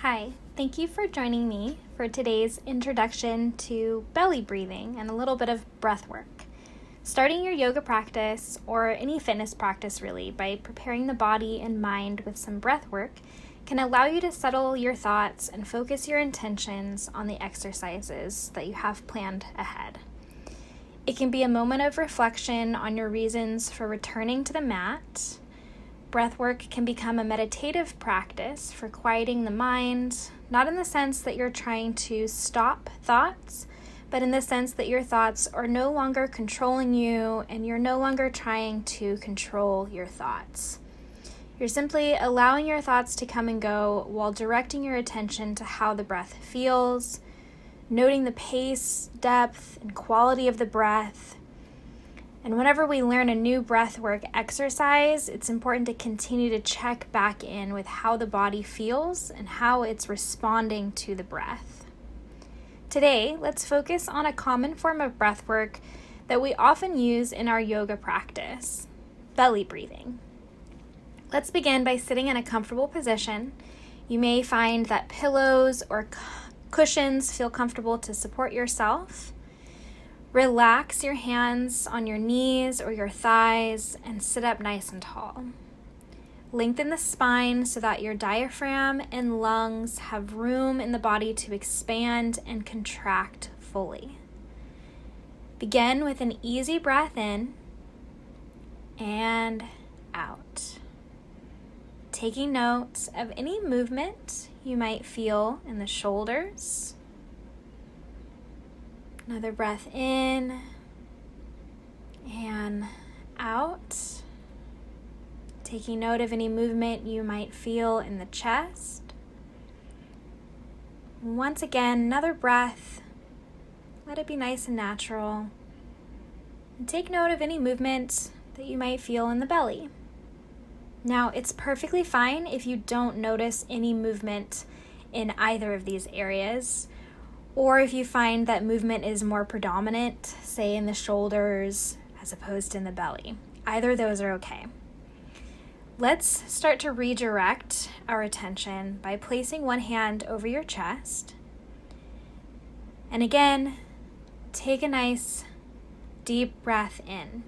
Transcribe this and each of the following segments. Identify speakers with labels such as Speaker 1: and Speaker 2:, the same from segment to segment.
Speaker 1: Hi, thank you for joining me for today's introduction to belly breathing and a little bit of breath work. Starting your yoga practice or any fitness practice really by preparing the body and mind with some breath work can allow you to settle your thoughts and focus your intentions on the exercises that you have planned ahead. It can be a moment of reflection on your reasons for returning to the mat. Breathwork can become a meditative practice for quieting the mind, not in the sense that you're trying to stop thoughts, but in the sense that your thoughts are no longer controlling you and you're no longer trying to control your thoughts. You're simply allowing your thoughts to come and go while directing your attention to how the breath feels, noting the pace, depth, and quality of the breath. And whenever we learn a new breathwork exercise, it's important to continue to check back in with how the body feels and how it's responding to the breath. Today, let's focus on a common form of breathwork that we often use in our yoga practice, belly breathing. Let's begin by sitting in a comfortable position. You may find that pillows or cushions feel comfortable to support yourself. Relax your hands on your knees or your thighs and sit up nice and tall. Lengthen the spine so that your diaphragm and lungs have room in the body to expand and contract fully. Begin with an easy breath in and out. Taking note of any movement you might feel in the shoulders. Another breath in and out. Taking note of any movement you might feel in the chest. Once again, another breath. Let it be nice and natural. And take note of any movement that you might feel in the belly. Now, it's perfectly fine if you don't notice any movement in either of these areas, or if you find that movement is more predominant, say in the shoulders as opposed to in the belly. Either of those are okay. Let's start to redirect our attention by placing one hand over your chest. And again, take a nice deep breath in.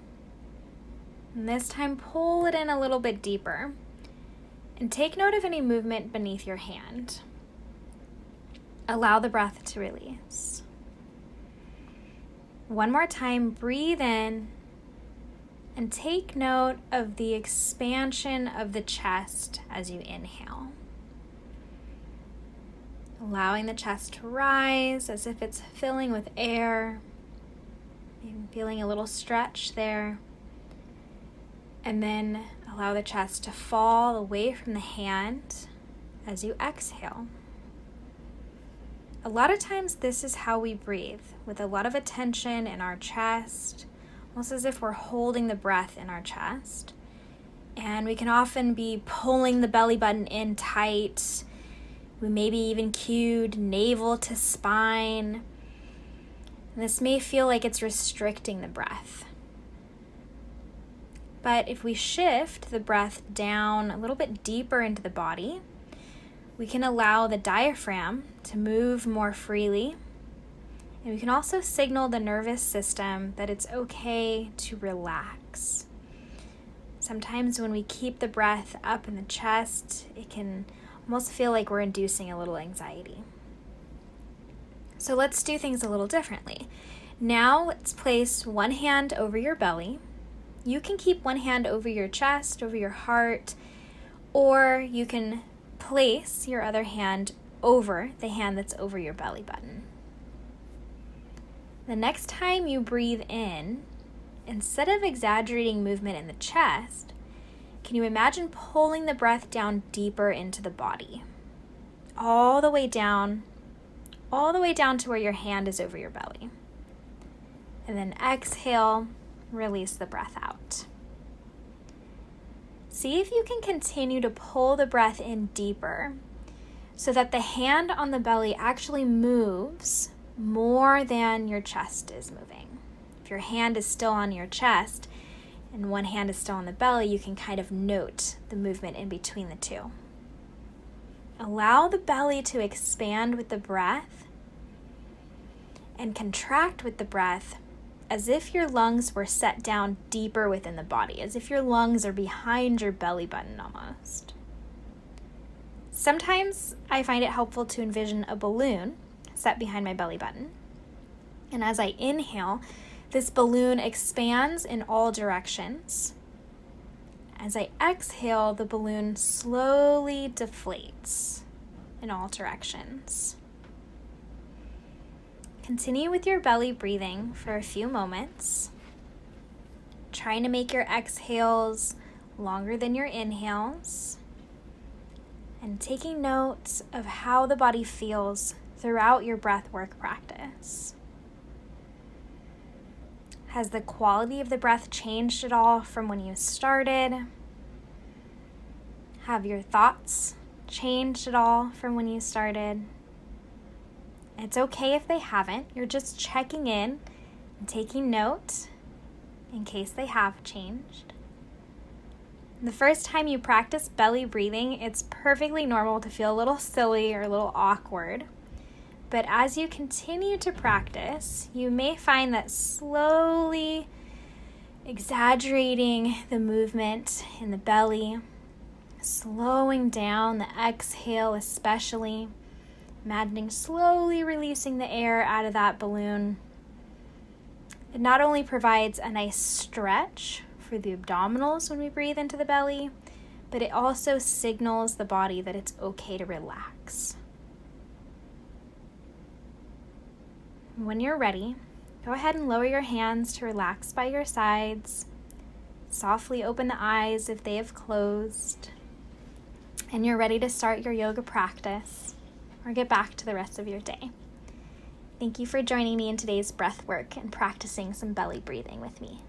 Speaker 1: And this time, pull it in a little bit deeper. And take note of any movement beneath your hand. Allow the breath to release. One more time, breathe in and take note of the expansion of the chest as you inhale. Allowing the chest to rise as if it's filling with air, even feeling a little stretch there. And then allow the chest to fall away from the hand as you exhale. A lot of times this is how we breathe, with a lot of attention in our chest, almost as if we're holding the breath in our chest. And we can often be pulling the belly button in tight. We maybe even cued navel to spine. And this may feel like it's restricting the breath. But if we shift the breath down a little bit deeper into the body, we can allow the diaphragm to move more freely, and we can also signal the nervous system that it's okay to relax. Sometimes when we keep the breath up in the chest, it can almost feel like we're inducing a little anxiety. So let's do things a little differently. Now let's place one hand over your belly. You can keep one hand over your chest, over your heart, or you can place your other hand over the hand that's over your belly button. The next time you breathe in, instead of exaggerating movement in the chest, can you imagine pulling the breath down deeper into the body? All the way down to where your hand is over your belly. And then exhale, release the breath out. See if you can continue to pull the breath in deeper so that the hand on the belly actually moves more than your chest is moving. If your hand is still on your chest and one hand is still on the belly, you can kind of note the movement in between the two. Allow the belly to expand with the breath and contract with the breath as if your lungs were set down deeper within the body, as if your lungs are behind your belly button almost. Sometimes I find it helpful to envision a balloon set behind my belly button. And as I inhale, this balloon expands in all directions. As I exhale, the balloon slowly deflates in all directions. Continue with your belly breathing for a few moments, trying to make your exhales longer than your inhales, and taking note of how the body feels throughout your breathwork practice. Has the quality of the breath changed at all from when you started? Have your thoughts changed at all from when you started? It's okay if they haven't. You're just checking in and taking note in case they have changed. The first time you practice belly breathing, it's perfectly normal to feel a little silly or a little awkward. But as you continue to practice, you may find that slowly exaggerating the movement in the belly, slowing down the exhale especially, imagining slowly releasing the air out of that balloon. It not only provides a nice stretch for the abdominals when we breathe into the belly, but it also signals the body that it's okay to relax. When you're ready, go ahead and lower your hands to relax by your sides. Softly open the eyes if they have closed. And you're ready to start your yoga practice or get back to the rest of your day. Thank you for joining me in today's breath work and practicing some belly breathing with me.